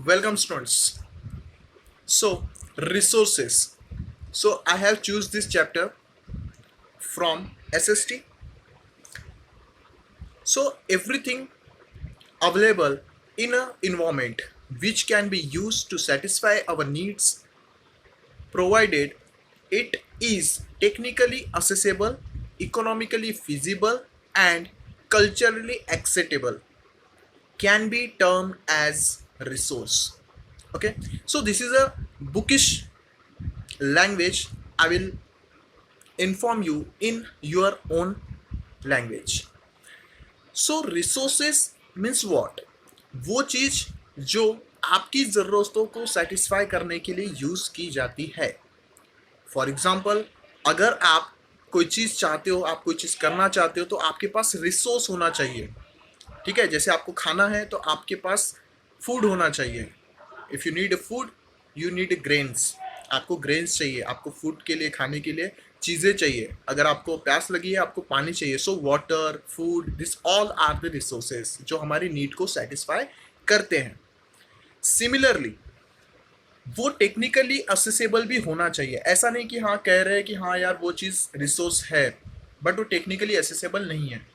Welcome students. So resources. So I have choose this chapter from SST. So everything available in a environment which can be used to satisfy our needs provided it is technically accessible, economically feasible and culturally acceptable can be termed as resource. Okay, so this is a bookish language. I will inform you in your own language. So resources means what, वो चीज जो आपकी ज़रूरतों को satisfy करने के लिए use की जाती है. फॉर एग्जाम्पल, अगर आप कोई चीज़ चाहते हो, आप कोई चीज़ करना चाहते हो, तो आपके पास रिसोर्स होना चाहिए. ठीक है, जैसे आपको खाना है तो आपके पास फूड होना चाहिए. If you need food, you need grains. आपको ग्रेन्स चाहिए, आपको फूड के लिए, खाने के लिए चीज़ें चाहिए. अगर आपको प्यास लगी है, आपको पानी चाहिए. So water, food, this all are the resources जो हमारी नीड को सेटिस्फाई करते हैं. सिमिलरली वो टेक्निकली असेसेबल भी होना चाहिए. ऐसा नहीं कि हाँ कह रहे हैं कि हाँ यार वो चीज़ रिसोर्स है बट वो टेक्निकली असेसेबल नहीं है.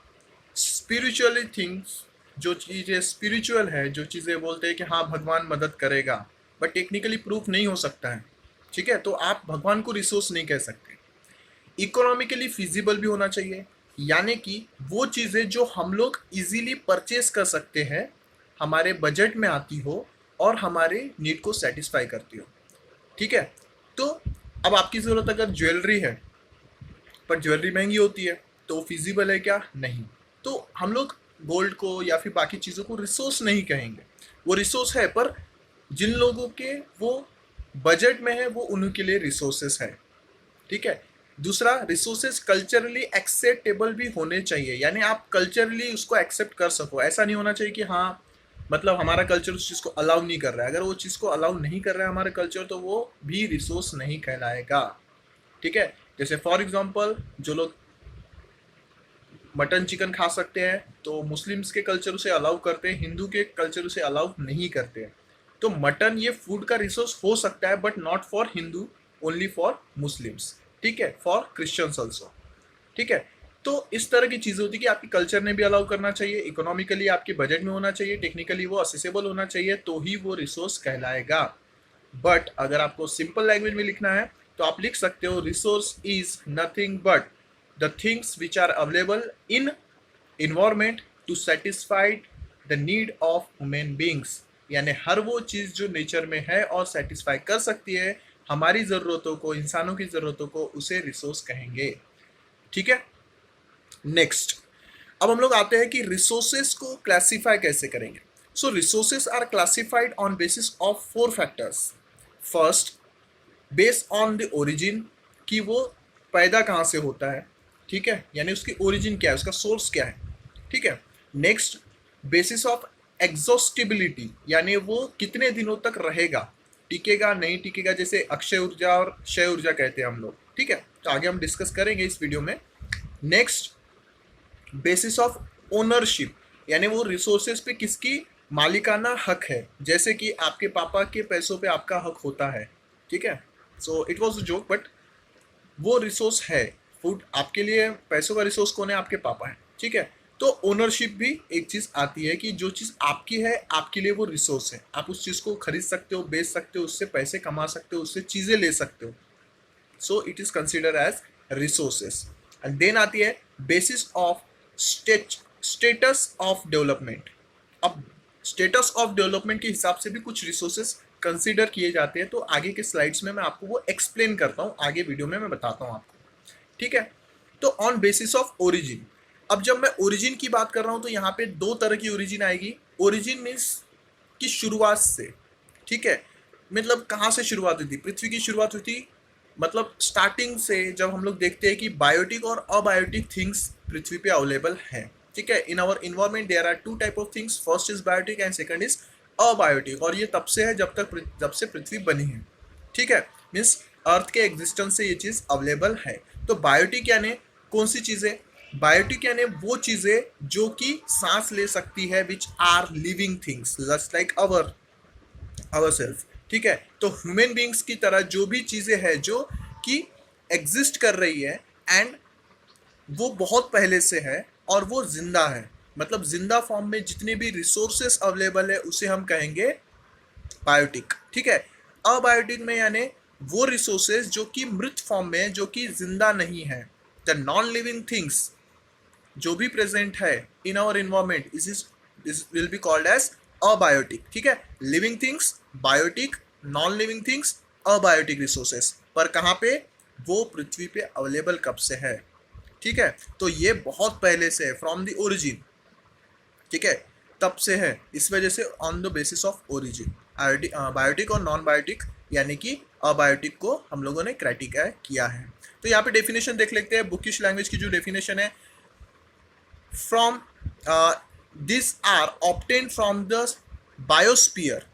स्पिरिचुअली थिंग्स, जो चीज़ें स्पिरिचुअल है, जो चीज़ें बोलते हैं कि हाँ भगवान मदद करेगा बट टेक्निकली प्रूफ नहीं हो सकता है. ठीक है, तो आप भगवान को रिसोर्स नहीं कह सकते. इकोनॉमिकली फिजिबल भी होना चाहिए, यानी कि वो चीज़ें जो हम लोग इजीली परचेज कर सकते हैं, हमारे बजट में आती हो और हमारे नीड को सेटिस्फाई करती हो. ठीक है, तो अब आपकी ज़रूरत अगर ज्वेलरी है पर ज्वेलरी महंगी होती है तो फिजिबल है क्या? नहीं. तो हम लोग गोल्ड को या फिर बाकी चीज़ों को रिसोर्स नहीं कहेंगे. वो रिसोर्स है पर जिन लोगों के वो बजट में है वो उनके लिए रिसोर्सेस है. ठीक है. दूसरा, रिसोर्सेज कल्चरली एक्सेप्टेबल भी होने चाहिए, यानी आप कल्चरली उसको एक्सेप्ट कर सको. ऐसा नहीं होना चाहिए कि हाँ मतलब हमारा कल्चर उस चीज़ को अलाउ नहीं कर रहा है. अगर वो चीज़ को अलाउ नहीं कर रहा है हमारा कल्चर, तो वो भी रिसोर्स नहीं कहलाएगा. ठीक है, जैसे फॉर एग्जांपल जो लोग मटन चिकन खा सकते हैं तो मुस्लिम्स के कल्चर उसे अलाउ करते हैं, हिंदू के कल्चर उसे अलाउ नहीं करते हैं. तो मटन ये फूड का रिसोर्स हो सकता है but not for Hindu, only for Muslims. ठीक है, फॉर क्रिश्चियंस ऑल्सो. ठीक है, तो इस तरह की चीज़ें होती है कि आपकी कल्चर ने भी अलाउ करना चाहिए, इकोनॉमिकली आपके बजट में होना चाहिए, टेक्निकली वो असेसेबल होना चाहिए, तो ही वो रिसोर्स कहलाएगा. बट अगर आपको सिंपल लैंग्वेज में लिखना है तो आप लिख सकते हो resource is nothing but the things which are available in environment to satisfy the need of human beings. यानी हर वो चीज़ जो नेचर में है और सेटिस्फाई कर सकती है हमारी ज़रूरतों को, इंसानों की ज़रूरतों को, उसे रिसोर्स कहेंगे. ठीक है, नेक्स्ट अब हम लोग आते हैं कि रिसोर्सेस को क्लासिफाई कैसे करेंगे. So resources are classified on basis of 4 factors. First, based on the origin, कि वो पैदा कहाँ से होता है. ठीक है, यानी उसकी ओरिजिन क्या है, उसका सोर्स क्या है. ठीक है. नेक्स्ट, बेसिस ऑफ एग्जॉस्टिबिलिटी, यानी वो कितने दिनों तक रहेगा, टिकेगा नहीं टिकेगा, जैसे अक्षय ऊर्जा और क्षय ऊर्जा कहते हैं हम लोग. ठीक है, तो आगे हम डिस्कस करेंगे इस वीडियो में. नेक्स्ट, बेसिस ऑफ ओनरशिप, यानी वो रिसोर्सेज पे किसकी मालिकाना हक है, जैसे कि आपके पापा के पैसों पे आपका हक होता है. ठीक है, so it was a joke but वो रिसोर्स है. फूड आपके लिए पैसों का रिसोर्स कौन है? आपके पापा है. ठीक है, तो ओनरशिप भी एक चीज़ आती है कि जो चीज़ आपकी है आपके लिए वो रिसोर्स है. आप उस चीज़ को खरीद सकते हो, बेच सकते हो, उससे पैसे कमा सकते हो, उससे चीज़ें ले सकते हो. So it is consider as resources. And then आती है basis of status of development. अब स्टेटस ऑफ डेवलपमेंट के हिसाब से भी कुछ रिसोर्सेस कंसिडर किए जाते हैं, तो आगे के स्लाइड्स में मैं आपको वो एक्सप्लेन करता हूँ, आगे वीडियो में मैं बताता हूँ आपको. ठीक है, तो ऑन बेसिस ऑफ ओरिजिन. अब जब मैं ओरिजिन की बात कर रहा हूँ तो यहाँ पे 2 तरह की ओरिजिन आएगी. ओरिजिन मीन्स की शुरुआत से. ठीक है, मतलब कहाँ से शुरुआत हुई थी? पृथ्वी की शुरुआत हुई थी, मतलब स्टार्टिंग से. जब हम लोग देखते हैं कि बायोटिक और अबायोटिक थिंग्स पृथ्वी पे अवेलेबल हैं. ठीक है, in our environment there are 2 type of things, first is biotic and second is abiotic. और ये तब से है जब से पृथ्वी बनी है. ठीक है, मीन्स अर्थ के एग्जिस्टेंस से ये चीज़ अवेलेबल है. तो बायोटिक यानी कौन सी चीज़ें? बायोटिक यानी वो चीज़ें जो कि सांस ले सकती है, which are living things just like our ourselves, ठीक है। तो ह्यूमन बींग्स की तरह जो भी चीज़ें हैं जो कि एग्जिस्ट कर रही है एंड वो बहुत पहले से है और वो जिंदा है, मतलब जिंदा फॉर्म में जितने भी रिसोर्सेस अवेलेबल है उसे हम कहेंगे बायोटिक, ठीक है। अबायोटिक में यानी वो रिसोर्सेज जो कि मृत फॉर्म में है, जो कि जिंदा नहीं है। द नॉन लिविंग थिंग्स जो भी प्रेजेंट है in our environment this will be called as abiotic, ठीक है। Living things biotic, non living things abiotic resources. पर कहाँ पे? वो पृथ्वी पे अवेलेबल कब से है, ठीक है। तो ये बहुत पहले से है, फ्रॉम द ओरिजिन, ठीक है, तब से है। इस वजह से on the basis of origin biotic और नॉन बायोटिक यानी कि अबायोटिक को हम लोगों ने क्राइटेरिया किया है। तो यहाँ पे डेफिनेशन देख लेते हैं। बुकिश लैंग्वेज की जो डेफिनेशन है, from this are obtain from the biosphere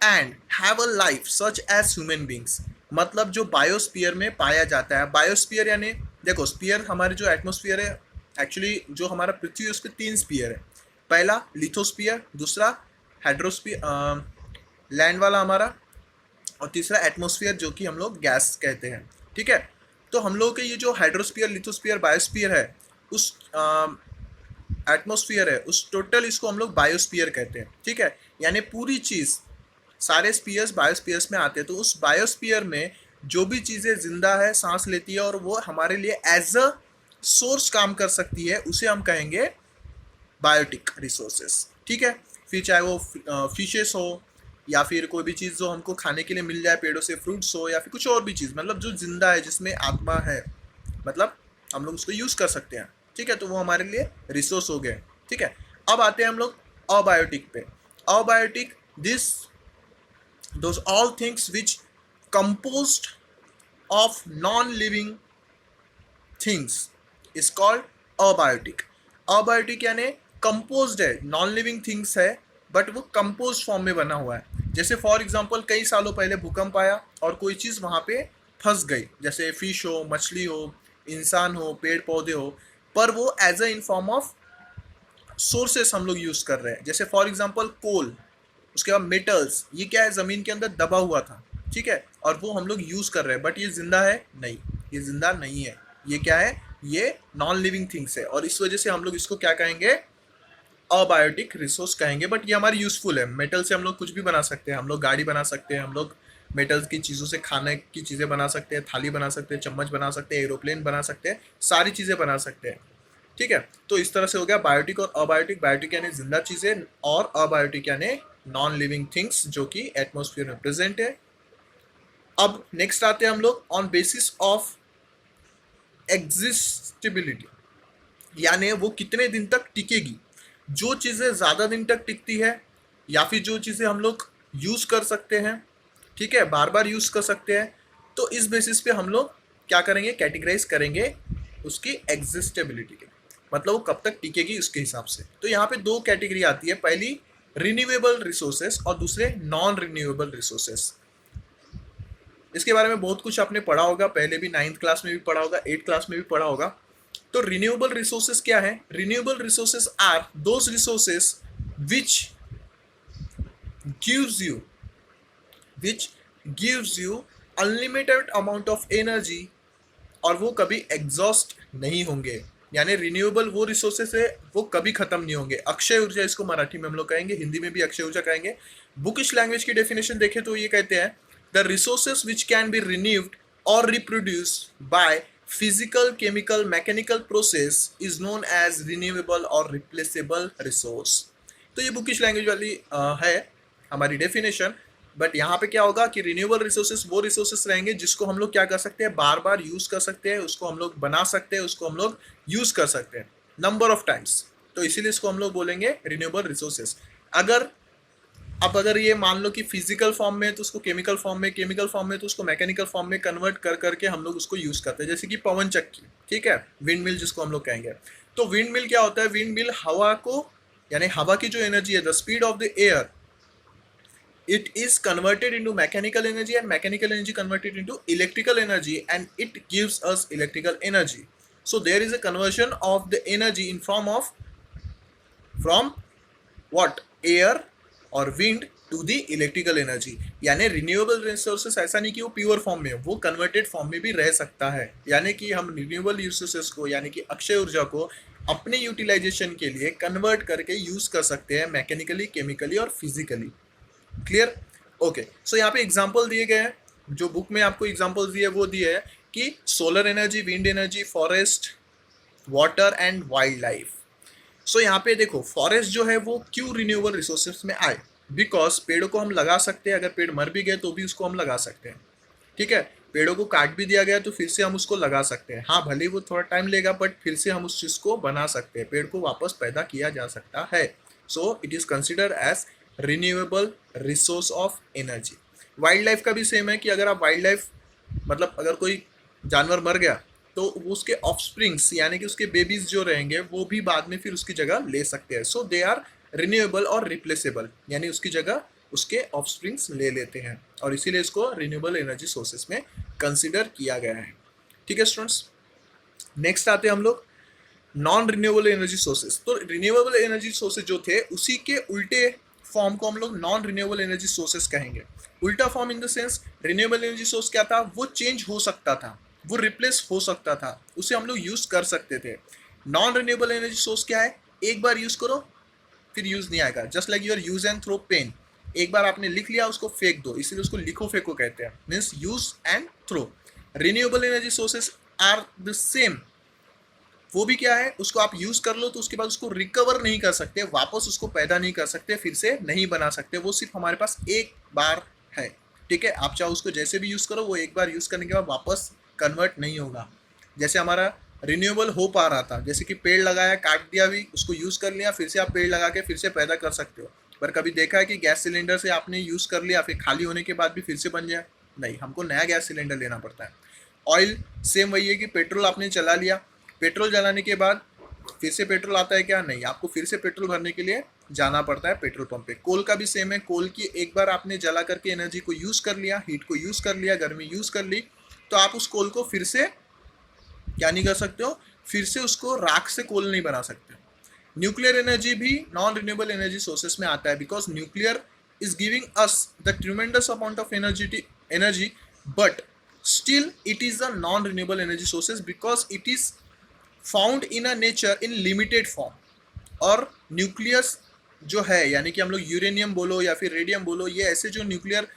and have a life such as human beings. मतलब जो बायोस्फीयर में पाया जाता है, बायोस्फीयर यानी देखो स्फीयर हमारे जो एटमोस्फियर है, एक्चुअली जो हमारा पृथ्वी है उस पर 3 स्फीयर है। पहला लिथोस्फीयर, दूसरा हाइड्रोस्फीयर लैंड वाला हमारा, और तीसरा एटमोस्फियर जो कि हम लोग गैस कहते हैं, ठीक है। तो हम लोग के ये जो हाइड्रोस्फीयर, लिथोस्फीयर, बायोस्फीयर है, उस एटमोस्फियर है, उस टोटल इसको हम लोग बायोस्फीयर कहते हैं, ठीक है। यानी पूरी चीज़, सारे स्पीयर्स बायोस्फीयर्स में आते हैं। तो उस बायोस्फीयर में जो भी चीज़ें जिंदा है, सांस लेती है और वो हमारे लिए एज अ सोर्स काम कर सकती है, उसे हम कहेंगे बायोटिक रिसोर्सेस, ठीक है। फिर चाहे वो फिशेस हो या फिर कोई भी चीज़ जो हमको खाने के लिए मिल जाए पेड़ों से, फ्रूट्स हो या फिर कुछ और भी चीज़, मतलब जो जिंदा है, जिसमें आत्मा है, मतलब हम लोग उसको यूज़ कर सकते हैं, ठीक है। तो वो हमारे लिए रिसोर्स हो गए, ठीक है। अब आते हैं हम लोग अबायोटिक पे। Abiotic this those all things which composed of non-living things is called abiotic. abiotic यानी composed है, नॉन लिविंग थिंग्स है बट वो कंपोज फॉर्म में बना हुआ है। जैसे फॉर एग्जांपल कई सालों पहले भूकंप आया और कोई चीज़ वहाँ पे फंस गई, जैसे फिश हो, मछली हो, इंसान हो, पेड़ पौधे हो, पर वो as a in form of sources हम लोग यूज़ कर रहे हैं। जैसे फॉर एग्जांपल कोल, उसके बाद मेटल्स, ये क्या है, ज़मीन के अंदर दबा हुआ था, ठीक है, और वो हम लोग यूज़ कर रहे हैं, बट ये जिंदा है नहीं, ये जिंदा नहीं है। ये क्या है? ये नॉन लिविंग थिंग्स है और इस वजह से हम लोग इसको क्या कहेंगे? अबायोटिक रिसोर्स कहेंगे। बट ये हमारी यूजफुल है। मेटल से हम लोग कुछ भी बना सकते हैं, हम लोग गाड़ी बना सकते हैं, हम लोग मेटल्स की चीज़ों से खाने की चीज़ें बना सकते हैं, थाली बना सकते हैं, चम्मच बना सकते हैं, एरोप्लेन बना सकते हैं, सारी चीज़ें बना सकते हैं, ठीक है। तो इस तरह से हो गया बायोटिक और अबायोटिक। बायोटिक यानी जिंदा चीज़ें और अबायोटिक यानी नॉन लिविंग थिंग्स जो कि एटमोस्फियर में प्रेजेंट है। अब नेक्स्ट आते हैं हम लोग ऑन बेसिस ऑफ एग्जिस्टिबिलिटी, यानी वो कितने दिन तक टिकेगी। जो चीज़ें ज़्यादा दिन तक टिकती है या फिर जो चीज़ें हम लोग यूज़ कर सकते हैं, ठीक है, बार बार यूज़ कर सकते हैं, तो इस बेसिस पे हम लोग क्या करेंगे? कैटेगराइज करेंगे उसकी एग्जिस्टेबिलिटी के, मतलब वो कब तक टिकेगी उसके हिसाब से। तो यहाँ पे 2 कैटेगरी आती है, पहली रिन्यूएबल रिसोर्सेस और दूसरे नॉन रिन्यूएबल रिसोर्सेस। इसके बारे में बहुत कुछ आपने पढ़ा होगा, पहले भी 9th क्लास में भी पढ़ा होगा, 8th क्लास में भी पढ़ा होगा। तो रिन्यूएबल रिसोर्सेस क्या है? Renewable resources are those resources which gives you unlimited amount of energy और वो कभी एग्जॉस्ट नहीं होंगे। यानी रिन्यूएबल वो रिसोर्सेस है, वो कभी खत्म नहीं होंगे। अक्षय ऊर्जा इसको मराठी में हम लोग कहेंगे, हिंदी में भी अक्षय ऊर्जा कहेंगे। बुकिश लैंग्वेज की डेफिनेशन देखें तो ये कहते हैं the resources which can be renewed और reproduced by physical, chemical, mechanical process is known as renewable और रिप्लेसेबल रिसोर्स। तो ये बुकिश लैंग्वेज वाली है हमारी डेफिनेशन। बट यहाँ पे क्या होगा कि रिन्यूएबल रिसोर्सेस वो रिसोर्सेस रहेंगे जिसको हम लोग क्या कर सकते हैं? बार बार यूज़ कर सकते हैं, उसको हम लोग बना सकते हैं, उसको हम लोग यूज़ कर सकते हैं नंबर ऑफ टाइम्स। तो इसीलिए इसको हम लोग बोलेंगे रिन्यूएबल रिसोर्सेस। अगर ये मान लो कि फिजिकल फॉर्म में है तो उसको केमिकल फॉर्म में, केमिकल फॉर्म में तो उसको मैकेनिकल फॉर्म में कन्वर्ट कर करके हम लोग उसको यूज़ करते हैं। जैसे कि पवन चक्की, ठीक है, विंड मिल जिसको हम लोग कहेंगे। तो विंड मिल क्या होता है? विंड मिल हवा को, यानी हवा की जो एनर्जी है, the speed of the air, it is converted into mechanical energy and mechanical energy converted into electrical energy and it gives us electrical energy. So there is a conversion of the energy in form of from what? Air or wind to the electrical energy. यानी renewable resources ऐसा नहीं कि वो pure form में, वो converted form में भी रह सकता है। यानी कि हम रिन्यूएबल रिसोर्सेस को यानी कि अक्षय ऊर्जा को अपने यूटिलाइजेशन के लिए कन्वर्ट करके यूज कर सकते हैं मैकेनिकली, केमिकली और फिजिकली। क्लियर? ओके, सो यहाँ पे एग्जाम्पल दिए गए हैं, जो बुक में आपको एग्जाम्पल दिए वो दिए है कि solar energy, wind energy, forest, water and wild life. So यहाँ पे देखो फॉरेस्ट जो है वो क्यों रिन्यूएबल रिसोर्सेज में आए, बिकॉज पेड़ों को हम लगा सकते हैं, अगर पेड़ मर भी गए तो भी उसको हम लगा सकते हैं। ठीक है, पेड़ों को काट भी दिया गया तो फिर से हम उसको लगा सकते हैं। हाँ भले वो थोड़ा टाइम लेगा बट फिर से हम उस चीज़ को बना सकते हैं, पेड़ को वापस पैदा किया जा सकता है। So it is consider as renewable resource of energy. Wildlife का भी सेम है कि अगर आप वाइल्ड लाइफ मतलब अगर कोई जानवर मर गया तो उसके ऑफस्प्रिंग्स यानी कि उसके बेबीज जो रहेंगे वो भी बाद में फिर उसकी जगह ले सकते हैं। सो दे आर रिन्यूएबल और रिप्लेसेबल, यानी उसकी जगह उसके ऑफस्प्रिंग्स ले लेते हैं, और इसीलिए इसको रिन्यूएबल एनर्जी सोर्सेस में कंसिडर किया गया है। ठीक है स्टूडेंट्स, नेक्स्ट आते हैं हम लोग नॉन रिन्यूएबल एनर्जी सोर्सेस। तो रिन्यूएबल एनर्जी सोर्सेज जो थे उसी के उल्टे फॉर्म को हम लोग नॉन रिन्यूएबल एनर्जी सोर्सेस कहेंगे। उल्टा form in the sense, renewable energy source क्या था, वो चेंज हो सकता था, वो रिप्लेस हो सकता था, उसे हम लोग यूज कर सकते थे। नॉन रिन्यूएबल एनर्जी सोर्स क्या है, एक बार यूज करो फिर यूज नहीं आएगा, just like your use and throw pen. एक बार आपने लिख लिया उसको फेंक दो, इसीलिए उसको लिखो फेंको कहते हैं, means use and throw. Renewable energy sources are the same, वो भी क्या है, उसको आप यूज कर लो तो उसके बाद उसको रिकवर नहीं कर सकते, वापस उसको पैदा नहीं कर सकते, फिर से नहीं बना सकते, वो सिर्फ हमारे पास एक बार है। ठीक है, आप चाहे उसको जैसे भी यूज करो, वो एक बार यूज करने के बाद वापस कन्वर्ट नहीं होगा। जैसे हमारा रिन्यूएबल हो पा रहा था, जैसे कि पेड़ लगाया, काट दिया भी, उसको यूज कर लिया, फिर से आप पेड़ लगा के फिर से पैदा कर सकते हो। पर कभी देखा है कि गैस सिलेंडर से आपने यूज कर लिया फिर खाली होने के बाद भी फिर से बन जाए? नहीं, हमको नया गैस सिलेंडर लेना पड़ता है। ऑयल सेम वही है कि पेट्रोल आपने चला लिया, पेट्रोल जलाने के बाद फिर से पेट्रोल आता है क्या? नहीं, आपको फिर से पेट्रोल भरने के लिए जाना पड़ता है पेट्रोल पंप पे। कोल का भी सेम है, कोल की एक बार आपने जला करके एनर्जी को यूज कर लिया, हीट को यूज कर लिया, गर्मी यूज कर ली, तो आप उस कोल को फिर से क्या नहीं कर सकते हो, फिर से उसको राख से कोल नहीं बना सकते। न्यूक्लियर एनर्जी भी नॉन रिन्यूएबल एनर्जी सोर्सेस में आता है, because nuclear is giving us the tremendous amount of energy but still it is a non renewable energy sources because it is found in a nature in limited form. और nucleus जो है यानी कि हम लोग यूरेनियम बोलो या फिर रेडियम बोलो, ये ऐसे जो न्यूक्लियर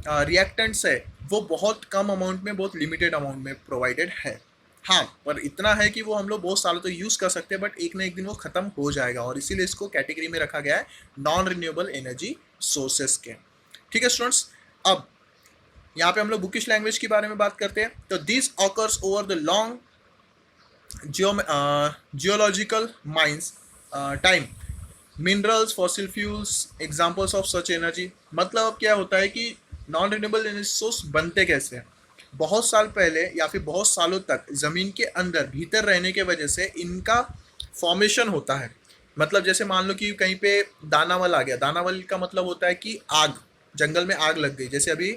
रिएक्टेंट्स है वो बहुत कम अमाउंट में, बहुत लिमिटेड अमाउंट में प्रोवाइडेड है। हाँ, पर इतना है कि वो हम लोग बहुत सालों तो यूज़ कर सकते हैं, बट एक ना एक दिन वो ख़त्म हो जाएगा, और इसीलिए इसको कैटेगरी में रखा गया है नॉन रिन्यूएबल एनर्जी सोर्सेस के। ठीक है स्टूडेंट्स, अब यहाँ पे हम लोग बुकिश लैंग्वेज के बारे में बात करते हैं। तो this occurs over the long geological mines time, minerals, fossil fuels, examples of such energy. मतलब अब क्या होता है कि नॉन रिन्यूएबल एनर्जी सोर्स बनते कैसे हैं, बहुत साल पहले या फिर बहुत सालों तक ज़मीन के अंदर भीतर रहने के वजह से इनका फॉर्मेशन होता है। मतलब जैसे मान लो कि कहीं पे दानावल आ गया, दानावल का मतलब होता है कि आग, जंगल में आग लग गई। जैसे अभी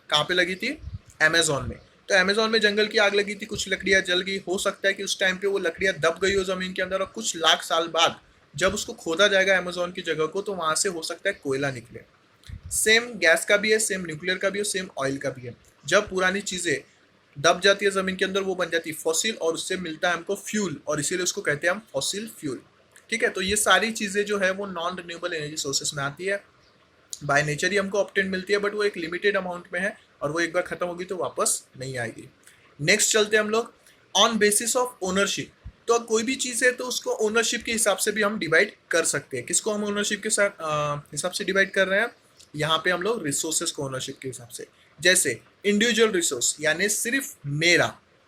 कहाँ पे लगी थी, अमेजोन में। तो अमेजोन में जंगल की आग लगी थी, कुछ लकड़ियाँ जल गई, हो सकता है कि उस टाइम पे वो लकड़ियाँ दब गई हो ज़मीन के अंदर, और कुछ लाख साल बाद जब उसको खोदा जाएगा अमेजोन की जगह को, तो वहाँ से हो सकता है कोयला निकले। सेम गैस का भी है, सेम न्यूक्लियर का भी है, सेम ऑयल का भी है। जब पुरानी चीज़ें दब जाती है ज़मीन के अंदर, वो बन जाती है फॉसिल, और उससे मिलता है हमको फ्यूल, और इसीलिए उसको कहते हैं हम फॉसिल फ्यूल। ठीक है, तो ये सारी चीज़ें जो है वो नॉन रिन्यूएबल एनर्जी सोर्सेस में आती है, बाय नेचर ही हमको ऑब्टेन मिलती है, बट वो एक लिमिटेड अमाउंट में है, और वो एक बार ख़त्म होगी तो वापस नहीं आएगी। नेक्स्ट चलते हैं हम लोग ऑन बेसिस ऑफ ओनरशिप। तो कोई भी चीज़ है तो उसको ओनरशिप के हिसाब से भी हम डिवाइड कर सकते हैं। किसको हम ओनरशिप के साथ हिसाब से डिवाइड कर रहे हैं, यहाँ पे हम लोग रिसोर्सेज को ओनरशिप के हिसाब से। जैसे इंडिविजुअल रिसोर्स, यानी सिर्फ मेरा,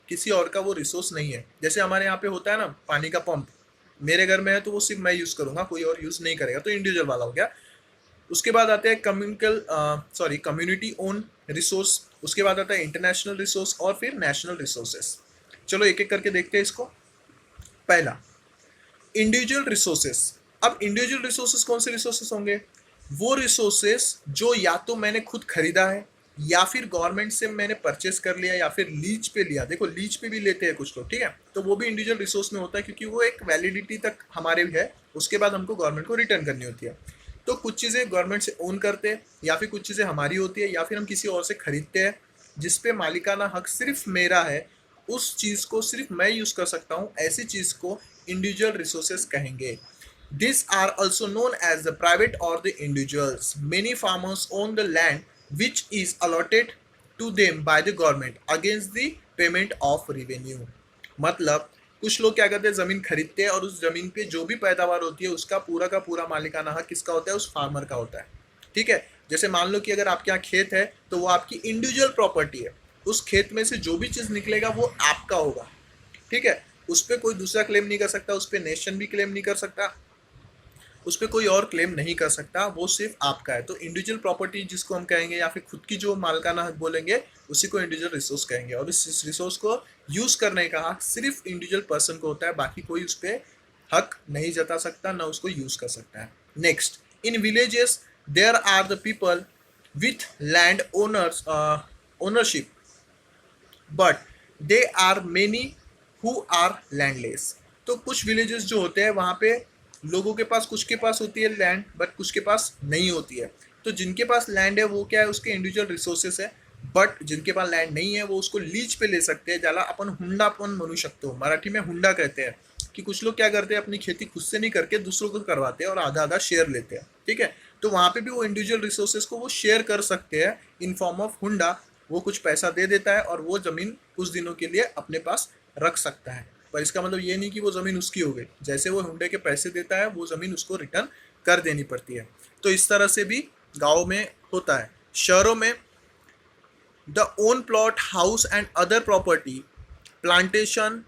किसी और का वो रिसोर्स नहीं है। जैसे हमारे यहाँ पे होता है ना पानी का पंप, मेरे घर में है तो वो सिर्फ मैं यूज़ करूँगा, कोई और यूज़ नहीं करेगा, तो इंडिविजुअल वाला हो गया। उसके बाद आते हैं कम्युनिटी ओन रिसोर्स, उसके बाद आता है इंटरनेशनल रिसोर्स, और फिर नेशनल रिसोर्सेस। चलो एक एक करके देखते हैं इसको। पहला, इंडिविजुअल रिसोर्सेस। अब इंडिविजुअल रिसोर्सेस कौन से रिसोर्सेस होंगे, वो रिसोर्सेस जो या तो मैंने खुद खरीदा है, या फिर गवर्नमेंट से मैंने परचेस कर लिया, या फिर लीज पे लिया। देखो लीज पे भी लेते हैं कुछ लोग, ठीक है, तो वो भी इंडिविजुअल रिसोर्स में होता है, क्योंकि वो एक वैलिडिटी तक हमारे भी है, उसके बाद हमको गवर्नमेंट को रिटर्न करनी होती है। तो कुछ चीज़ें गवर्नमेंट से ओन करते हैं, या फिर कुछ चीज़ें हमारी होती है, या फिर हम किसी और से खरीदते हैं जिस पे मालिकाना हक सिर्फ मेरा है, उस चीज़ को सिर्फ मैं यूज़ कर सकता हूँ, ऐसी चीज़ को इंडिविजुअल रिसोर्सेज कहेंगे. These are also known as the private or the individuals. Many farmers own the land which is allotted to them by the government against the payment of revenue. मतलब कुछ लोग क्या करते हैं, ज़मीन खरीदते हैं और उस ज़मीन पे जो भी पैदावार होती है उसका पूरा का पूरा मालिकाना हक किसका होता है, उस फार्मर का होता है. ठीक है. जैसे मान लो कि अगर आपके यहाँ खेत है तो वो आपकी इंडिविजुअल प्रॉपर्टी है, उस खेत में से जो भी चीज़ निकलेगा वो आपका होगा. ठीक है. उस पर कोई दूसरा क्लेम नहीं कर सकता, उस पर नेशन भी क्लेम नहीं कर सकता, उस पर कोई और क्लेम नहीं कर सकता, वो सिर्फ आपका है. तो इंडिविजुअल प्रॉपर्टी जिसको हम कहेंगे या फिर खुद की जो मालिकाना हक बोलेंगे उसी को इंडिविजुअल रिसोर्स कहेंगे. और इस रिसोर्स को यूज करने का हक सिर्फ इंडिविजुअल पर्सन को होता है, बाकी कोई उस पर हक नहीं जता सकता, ना उसको यूज कर सकता है. Next, in villages there are the people with land owners ownership but they are many who are landless. तो कुछ विलेजेस जो होते हैं वहाँ पे लोगों के पास, कुछ के पास होती है लैंड बट कुछ के पास नहीं होती है. तो जिनके पास लैंड है वो क्या है, उसके इंडिविजुअल रिसोर्सेस है. बट जिनके पास लैंड नहीं है वो उसको लीज पे ले सकते हैं, ज्यादा अपन हुंडा पण म्हणू शकतो, मराठी में हुंडा कहते हैं. कि कुछ लोग क्या करते हैं, अपनी खेती खुद से नहीं करके दूसरों को करवाते हैं और आधा आधा शेयर लेते हैं. ठीक है. तो वहाँ पे भी वो इंडिविजुअल रिसोर्सेज को वो शेयर कर सकते हैं इन फॉर्म ऑफ हुंडा. वो कुछ पैसा दे देता है और वो जमीन कुछ दिनों के लिए अपने पास रख सकता है. पर इसका मतलब ये नहीं कि वो ज़मीन उसकी हो गई, जैसे वो हुंडे के पैसे देता है वो ज़मीन उसको रिटर्न कर देनी पड़ती है. तो इस तरह से भी गाँव में होता है. शहरों में the own plot, house and other property, plantation,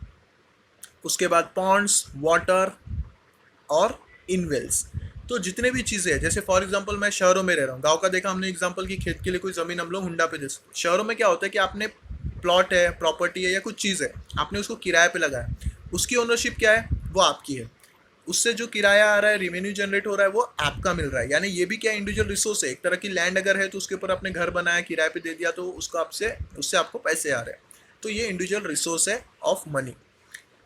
उसके बाद पॉन्ड्स, वाटर और इनवेल्स. तो जितने भी चीज़ें हैं, जैसे फॉर एग्जांपल मैं शहरों में रह रहा हूँ, गांव का देखा हमने एग्जांपल की खेत के लिए कोई ज़मीन हम लोग हुंडा पे दे सकते. शहरों में क्या होता है कि आपने प्लॉट है, प्रॉपर्टी है या कुछ चीज़ है, आपने उसको किराए पे लगाया, उसकी ओनरशिप क्या है, वो आपकी है. उससे जो किराया आ रहा है, रेवेन्यू जनरेट हो रहा है, वो आपका मिल रहा है. यानी ये भी क्या इंडिविजुअल रिसोर्स है. एक तरह की लैंड अगर है तो उसके ऊपर आपने घर बनाया, किराए पे दे दिया, तो उसको आपसे उससे आपको पैसे आ रहे हैं. तो ये इंडिविजुअल रिसोर्स है ऑफ मनी.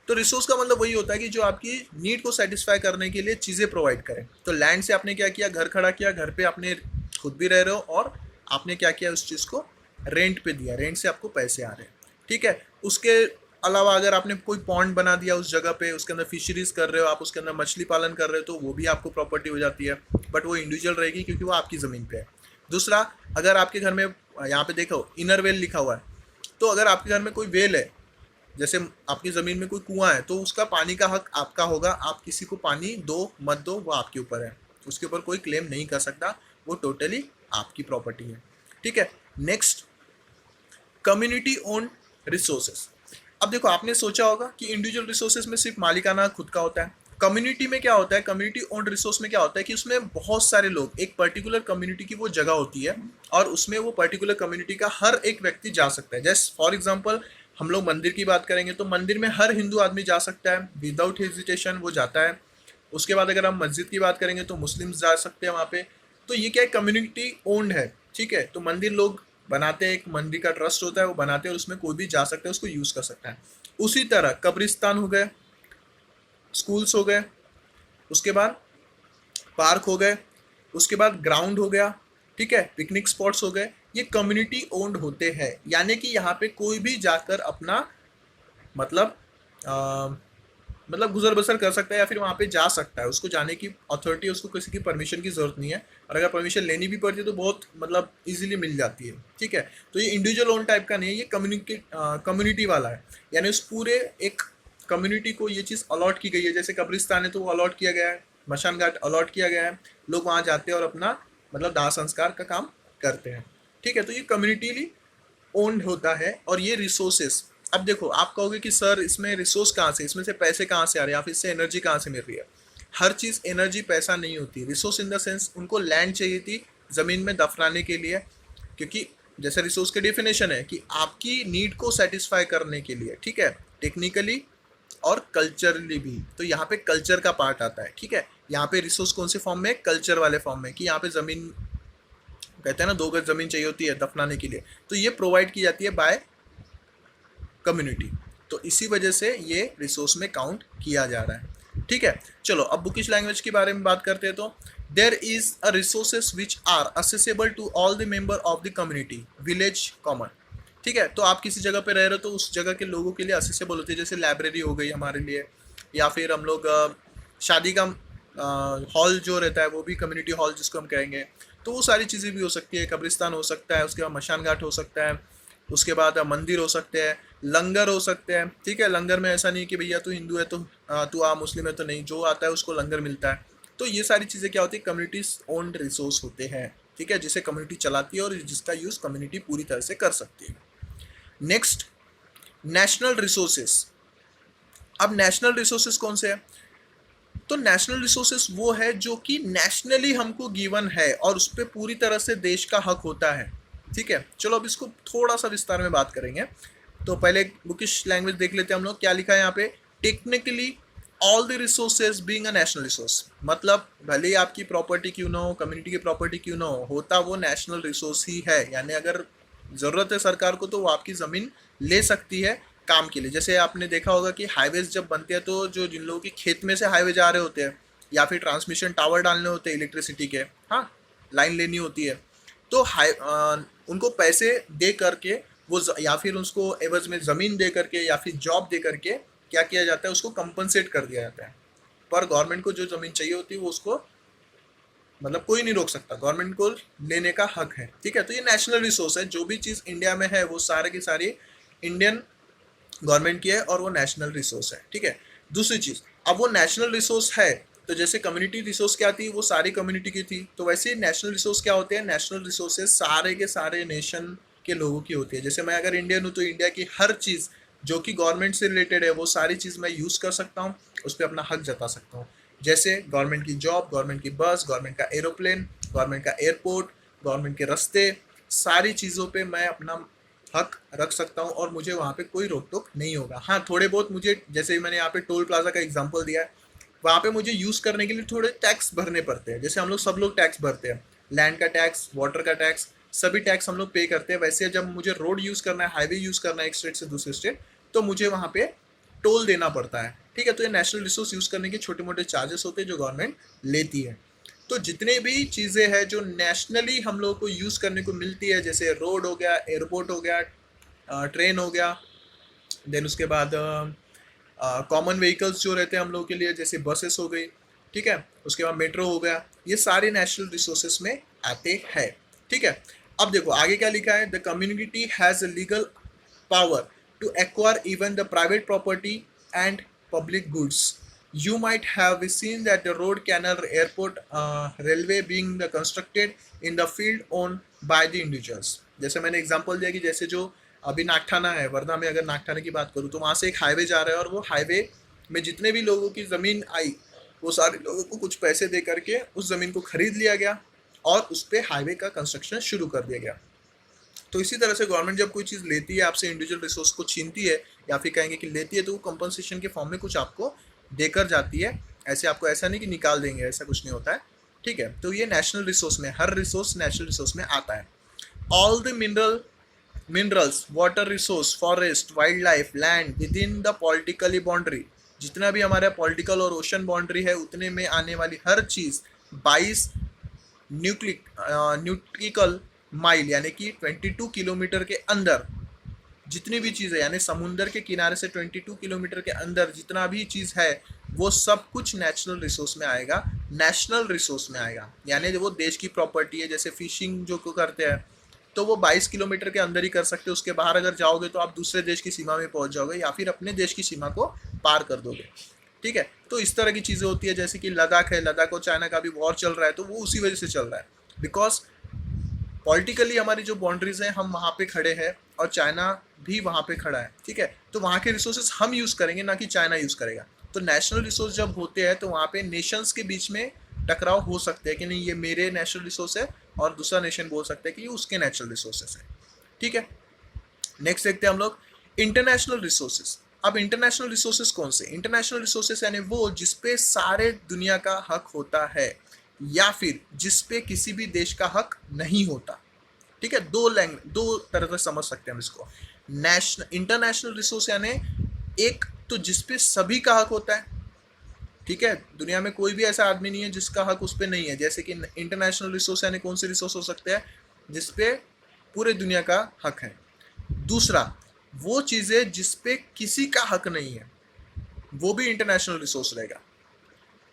तो रिसोर्स का मतलब वही होता है कि जो आपकी नीड को सेटिस्फाई करने के लिए चीज़ें प्रोवाइड करें. तो लैंड से आपने क्या किया, घर खड़ा किया, घर पे आपने खुद भी रह रहे हो और आपने क्या किया, उस चीज़ को रेंट पे दिया, रेंट से आपको पैसे आ रहे हैं. ठीक है. उसके अलावा अगर आपने कोई पॉन्ड बना दिया उस जगह पे, उसके अंदर फिशरीज कर रहे हो आप, उसके अंदर मछली पालन कर रहे हो, तो वो भी आपको प्रॉपर्टी हो जाती है. बट वो इंडिविजुअल रहेगी क्योंकि वो आपकी ज़मीन पे है. दूसरा, अगर आपके घर में, यहाँ पे देखो इनर वेल लिखा हुआ है, तो अगर आपके घर में कोई वेल है, जैसे आपकी ज़मीन में कोई कुआं है, तो उसका पानी का हक आपका होगा. आप किसी को पानी दो मत दो, वो आपके ऊपर है, उसके ऊपर कोई क्लेम नहीं कर सकता, वो टोटली आपकी प्रॉपर्टी है. ठीक है. Next, community own resources. अब देखो, आपने सोचा होगा कि इंडिविजुअल रिसोर्सेज में सिर्फ मालिकाना खुद का होता है. कम्युनिटी में क्या होता है, कम्युनिटी ओन रिसोर्स में क्या होता है कि उसमें बहुत सारे लोग, एक पर्टिकुलर कम्युनिटी की वो जगह होती है और उसमें वो पर्टिकुलर कम्युनिटी का हर एक व्यक्ति जा सकता है. जैसे फॉर एग्जांपल हम लोग मंदिर की बात करेंगे तो मंदिर में हर हिंदू आदमी जा सकता है, विदाउट हेजिटेशन वो जाता है. उसके बाद अगर हम मस्जिद की बात करेंगे तो मुस्लिम्स जा सकते हैं वहाँ पे. तो ये क्या है, कम्युनिटी ओन्ड है. ठीक है. तो मंदिर लोग बनाते हैं, एक मंदिर का ट्रस्ट होता है, वो बनाते हैं और उसमें कोई भी जा सकता है, उसको यूज़ कर सकता है. उसी तरह कब्रिस्तान हो गए, स्कूल्स हो गए, उसके बाद पार्क हो गए, उसके बाद ग्राउंड हो गया. ठीक है. पिकनिक स्पॉट्स हो गए, ये कम्युनिटी ओन्ड होते हैं. यानी कि यहाँ पे कोई भी जाकर अपना मतलब मतलब गुजर बसर कर सकता है या फिर वहाँ पे जा सकता है. उसको जाने की अथॉरिटी, उसको किसी की परमिशन की ज़रूरत नहीं है, और अगर परमिशन लेनी भी पड़ती है तो बहुत मतलब इजीली मिल जाती है. ठीक है. तो ये इंडिविजुअल ओन टाइप का नहीं है, ये कम्युनिटी वाला है. यानी उस पूरे एक कम्युनिटी को ये चीज़ अलॉट की गई है. जैसे कब्रिस्तान है तो वो अलॉट किया गया है, मशान घाट अलॉट किया गया है, लोग वहाँ जाते हैं और अपना मतलब दाह संस्कार का काम करते हैं. ठीक है. तो ये कम्युनिटीली ओन्ड होता है. और ये रिसोर्सेस, अब देखो आप कहोगे कि सर इसमें रिसोर्स कहाँ से, इसमें से पैसे कहाँ से आ रहे हैं या फिर इससे एनर्जी कहाँ से मिल रही है. हर चीज़ एनर्जी पैसा नहीं होती. रिसोर्स इन द सेंस उनको लैंड चाहिए थी ज़मीन में दफनाने के लिए, क्योंकि जैसे रिसोर्स की डेफिनेशन है कि आपकी नीड को सेटिस्फाई करने के लिए. ठीक है. टेक्निकली और कल्चरली भी. तो यहाँ पे कल्चर का पार्ट आता है. ठीक है. यहाँ पे रिसोर्स कौन से फॉर्म में, कल्चर वाले फॉर्म में, कि यहाँ पे ज़मीन कहते हैं ना 2 गज ज़मीन चाहिए होती है दफनाने के लिए, तो ये प्रोवाइड की जाती है बाय कम्युनिटी. तो इसी वजह से ये रिसोर्स में काउंट किया जा रहा है. ठीक है. चलो अब बुकिश लैंग्वेज के बारे में बात करते हैं. तो there is a resources which are accessible to all the member of the community village common. ठीक है, तो आप किसी जगह पे रह रहे हो तो उस जगह के लोगों के लिए असेसेबल होती है, जैसे लाइब्रेरी हो गई हमारे लिए, या फिर हम लोग शादी का हॉल जो रहता है वो भी कम्युनिटी हॉल जिसको हम कहेंगे, तो वो सारी चीज़ें भी हो सकती है। कब्रिस्तान हो सकता है, उसके बाद मशान घाट हो सकता है, उसके बाद मंदिर हो सकते हैं, लंगर हो सकते हैं। ठीक है, लंगर में ऐसा नहीं कि भैया तू हिंदू है तो तू आ, मुस्लिम है तो नहीं, जो आता है उसको लंगर मिलता है। तो ये सारी चीज़ें क्या होती है, कम्युनिटीज ओन्ड रिसोर्स होते हैं। ठीक है, जिसे कम्युनिटी चलाती है और जिसका यूज़ कम्युनिटी पूरी तरह से कर सकती है। Next, national resources. अब नेशनल रिसोर्सेस कौन से हैं? तो नेशनल रिसोर्सेस वो है जो कि नेशनली हमको गिवन है और उस पर पूरी तरह से देश का हक होता है। ठीक है, चलो अब इसको थोड़ा सा विस्तार में बात करेंगे। तो पहले बुकिश लैंग्वेज देख लेते हैं हम लोग, क्या लिखा है यहाँ पे, technically all the resources being a national resource. मतलब भले ही आपकी प्रॉपर्टी क्यों ना हो, कम्युनिटी की प्रॉपर्टी क्यों ना हो, होता वो नेशनल रिसोर्स ही है। यानी अगर ज़रूरत है सरकार को तो वो आपकी ज़मीन ले सकती है काम के लिए। जैसे आपने देखा होगा कि हाईवेज जब बनते हैं तो जो जिन लोगों के खेत में से हाईवे जा रहे होते हैं या फिर ट्रांसमिशन टावर डालने होते हैं इलेक्ट्रिसिटी के, हाँ, लाइन लेनी होती है, तो उनको पैसे दे करके वो या फिर उसको एवज में ज़मीन दे करके या फिर जॉब दे करके क्या किया जाता है, उसको कंपनसेट कर दिया जाता है। पर गवर्नमेंट को जो ज़मीन चाहिए होती है वो उसको मतलब कोई नहीं रोक सकता, गवर्नमेंट को लेने का हक है। ठीक है, तो ये नेशनल रिसोर्स है, जो भी चीज़ इंडिया में है वो सारे की सारी इंडियन गवर्नमेंट की है और वो नेशनल रिसोर्स है। ठीक है, दूसरी चीज़, अब वो नेशनल रिसोर्स है तो जैसे कम्युनिटी रिसोर्स क्या थी, वो सारी कम्युनिटी की थी, तो वैसे ही नेशनल रिसोर्स क्या होते हैं, नेशनल रिसोर्सेज सारे के सारे नेशन के लोगों की होती है। जैसे मैं अगर इंडियन हूँ तो इंडिया की हर चीज़ जो कि गवर्नमेंट से रिलेटेड है वो सारी चीज़ मैं यूज़ कर सकता हूँ, उस पर अपना हक जता सकता हूँ। जैसे गवर्नमेंट की जॉब, गवर्नमेंट की बस, गवर्नमेंट का एरोप्लेन, गवर्नमेंट का एयरपोर्ट, गवर्नमेंट के रास्ते, सारी चीज़ों पे मैं अपना हक रख सकता हूँ और मुझे वहाँ पे कोई रोक टोक नहीं होगा। हाँ, थोड़े बहुत मुझे, जैसे मैंने यहाँ पे टोल प्लाजा का एग्जांपल दिया है, वहाँ पे मुझे यूज़ करने के लिए थोड़े टैक्स भरने पड़ते हैं। जैसे हम लोग सब लोग टैक्स भरते हैं, लैंड का टैक्स, वाटर का टैक्स, सभी टैक्स हम लोग पे करते हैं। वैसे जब मुझे रोड यूज़ करना है, हाईवे यूज़ करना है एक स्टेट से दूसरे स्टेट, तो मुझे वहाँ पे टोल देना पड़ता है। ठीक है, तो ये नेशनल रिसोर्स यूज़ करने के छोटे मोटे चार्जेस होते हैं जो गवर्नमेंट लेती है। तो जितने भी चीज़ें हैं जो नेशनली हम लोग को यूज़ करने को मिलती है, जैसे रोड हो गया, एयरपोर्ट हो गया, ट्रेन हो गया, देन उसके बाद कॉमन व्हीकल्स जो रहते हैं हम लोग के लिए, जैसे बसेस हो गई, ठीक है, उसके बाद मेट्रो हो गया, ये सारे नेशनल रिसोर्सेस में आते हैं। ठीक है, अब देखो आगे क्या लिखा है, the community has a legal power to acquire even the private property and public goods. You might have seen that the road, canal, airport, railway being the constructed in the field owned by the individuals। जैसे मैंने example दिया कि जैसे जो अभी नागठाना है, वर्धा में अगर नागठाना की बात करूँ तो वहाँ से एक हाईवे जा रहा है और वो हाईवे में जितने भी लोगों की ज़मीन आई वो सारे लोगों को कुछ पैसे दे करके उस ज़मीन को खरीद लिया गया और उस पर हाईवे का कंस्ट्रक्शन शुरू कर दिया गया। तो इसी तरह से गवर्नमेंट जब कोई चीज़ लेती है आपसे, इंडिविजुअल रिसोर्स को छीनती है या फिर कहेंगे कि लेती है, तो वो कंपनसेशन के फॉर्म में कुछ आपको देकर जाती है। ऐसे आपको ऐसा नहीं कि निकाल देंगे, ऐसा कुछ नहीं होता है। ठीक है, तो ये नेशनल रिसोर्स में, हर रिसोर्स नेशनल रिसोर्स में आता है। All the minerals, water resource, forest, wild life, land with in the politically boundary, जितना भी हमारा पॉलिटिकल और ओशन बाउंड्री है उतने में आने वाली हर चीज़ 22 न्यूटिकल माइल यानी कि 22 किलोमीटर के अंदर जितनी भी चीज़ है, यानी समुंदर के किनारे से 22 किलोमीटर के अंदर जितना भी चीज़ है वो सब कुछ नेशनल रिसोर्स में आएगा, नेशनल रिसोर्स में आएगा। यानी वो देश की प्रॉपर्टी है। जैसे फिशिंग जो को करते हैं तो वो 22 किलोमीटर के अंदर ही कर सकते हो, उसके बाहर अगर जाओगे तो आप दूसरे देश की सीमा में पहुंच जाओगे या फिर अपने देश की सीमा को पार कर दोगे। ठीक है, तो इस तरह की चीज़ें होती है। जैसे कि लद्दाख है, लद्दाख और चाइना का भी वॉर चल रहा है तो वो उसी वजह से चल रहा है, बिकॉज पॉलिटिकली हमारी जो बाउंड्रीज हैं हम वहाँ पे खड़े हैं और चाइना भी वहाँ पे खड़ा है। ठीक है, तो वहाँ के रिसोर्सेज हम यूज़ करेंगे ना कि चाइना यूज़ करेगा। तो नेशनल रिसोर्स जब होते हैं तो वहाँ पे नेशंस के बीच में टकराव हो सकते हैं कि नहीं ये मेरे नेशनल रिसोर्स है और दूसरा नेशन बोल सकता है कि ये उसके नेचुरल रिसोर्सेज है। ठीक है, नेक्स्ट देखते हैं हम लोग इंटरनेशनल रिसोर्सेज। अब इंटरनेशनल रिसोर्सेज कौन से? इंटरनेशनल रिसोर्सेज यानी वो जिसपे सारे दुनिया का हक होता है या फिर जिसपे किसी भी देश का हक नहीं होता। ठीक है, दो तरह से समझ सकते हैं हम इसको। इंटरनेशनल रिसोर्स यानी एक तो जिसपे सभी का हक होता है, ठीक है, दुनिया में कोई भी ऐसा आदमी नहीं है जिसका हक उस पर नहीं है। जैसे कि इंटरनेशनल रिसोर्स यानी कौन से रिसोर्स हो सकते हैं जिस पे पूरे दुनिया का हक है। दूसरा, वो चीज़ें जिस पे किसी का हक नहीं है वो भी इंटरनेशनल रिसोर्स रहेगा।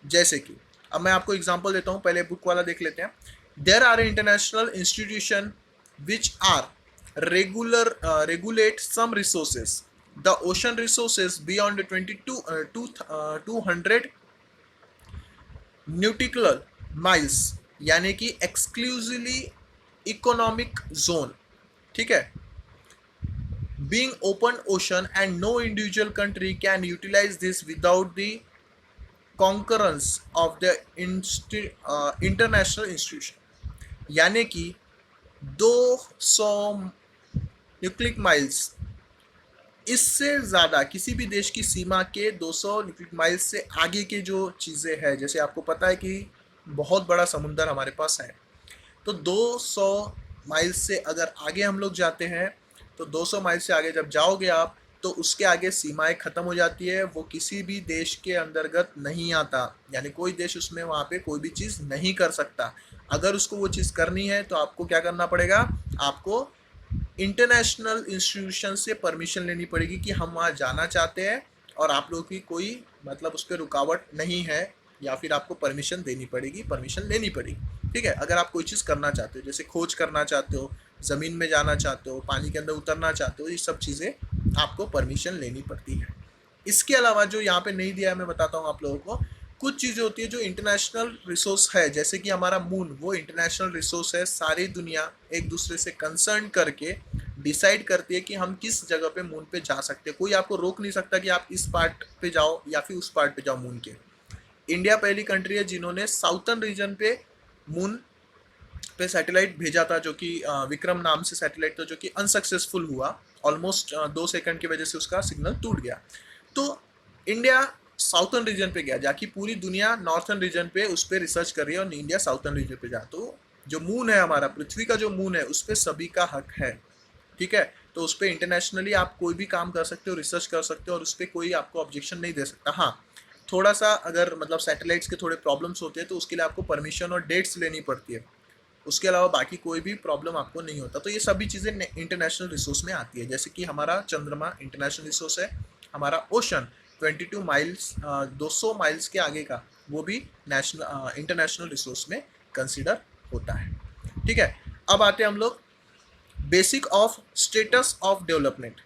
जैसे कि अब मैं आपको एग्जांपल देता हूँ, पहले बुक वाला देख लेते हैं। There are international institution which are regulate some resources, the ocean resources beyond 200 nautical miles यानी कि एक्सक्लूसिवली इकोनॉमिक जोन। ठीक है, being open ocean and no individual country can utilize this without the concurrence of the international institution। यानी कि 200 nucleic miles, इससे ज़्यादा किसी भी देश की सीमा के 200 न्यूक्लिक माइल्स से आगे के जो चीज़ें हैं, जैसे आपको पता है कि बहुत बड़ा समुंदर हमारे पास है, तो 200 माइल्स से अगर आगे हम लोग जाते हैं तो 200 माइल से आगे जब जाओगे आप तो उसके आगे सीमाएं ख़त्म हो जाती है, वो किसी भी देश के अंतर्गत नहीं आता, यानी कोई देश उसमें वहाँ पे कोई भी चीज़ नहीं कर सकता। अगर उसको वो चीज़ करनी है तो आपको क्या करना पड़ेगा, आपको इंटरनेशनल इंस्टीट्यूशन से परमिशन लेनी पड़ेगी कि हम वहाँ जाना चाहते हैं और आप लोगों की कोई मतलब उस पर रुकावट नहीं है, या फिर आपको परमिशन देनी पड़ेगी, परमिशन लेनी पड़ेगी। ठीक है, अगर आप कोई चीज़ करना चाहते हो, जैसे खोज करना चाहते हो, ज़मीन में जाना चाहते हो, पानी के अंदर उतरना चाहते हो, ये सब चीज़ें आपको परमिशन लेनी पड़ती है। इसके अलावा जो यहाँ पे नहीं दिया है मैं बताता हूँ आप लोगों को, कुछ चीज़ें होती है जो इंटरनेशनल रिसोर्स है, जैसे कि हमारा मून, वो इंटरनेशनल रिसोर्स है। सारी दुनिया एक दूसरे से कंसर्न करके डिसाइड करती है कि हम किस जगह पे मून पे जा सकते हैं। कोई आपको रोक नहीं सकता कि आप इस पार्ट पे जाओ या फिर उस पार्ट पे जाओ मून के। इंडिया पहली कंट्री है जिन्होंने साउथर्न रीजन पे मून पे सैटेलाइट भेजा था, जो कि विक्रम नाम से सैटेलाइट था, जो कि अनसक्सेसफुल हुआ। ऑलमोस्ट 2 सेकंड की वजह से उसका सिग्नल टूट गया। तो इंडिया साउथर्न रीजन पे गया, जाकि पूरी दुनिया नॉर्थर्न रीजन पे उस पर रिसर्च कर रही है और इंडिया साउथर्न रीजन पे जा। तो जो मून है हमारा, पृथ्वी का जो मून है, उस पर सभी का हक है। ठीक है, तो उस पर इंटरनेशनली आप कोई भी काम कर सकते हो, रिसर्च कर सकते हो और उस पर कोई आपको ऑब्जेक्शन नहीं दे सकता। हाँ, थोड़ा सा अगर मतलब सैटेलाइट्स के थोड़े प्रॉब्लम्स होते हैं तो उसके लिए आपको परमिशन और डेट्स लेनी पड़ती है, उसके अलावा बाकी कोई भी प्रॉब्लम आपको नहीं होता। तो ये सभी चीज़ें इंटरनेशनल रिसोर्स में आती है। जैसे कि हमारा चंद्रमा इंटरनेशनल रिसोर्स है, हमारा ओशन 22 माइल्स 200 माइल्स के आगे का, वो भी नेशनल इंटरनेशनल रिसोर्स में कंसिडर होता है। ठीक है, अब आते हैं हम लोग basic of status of development.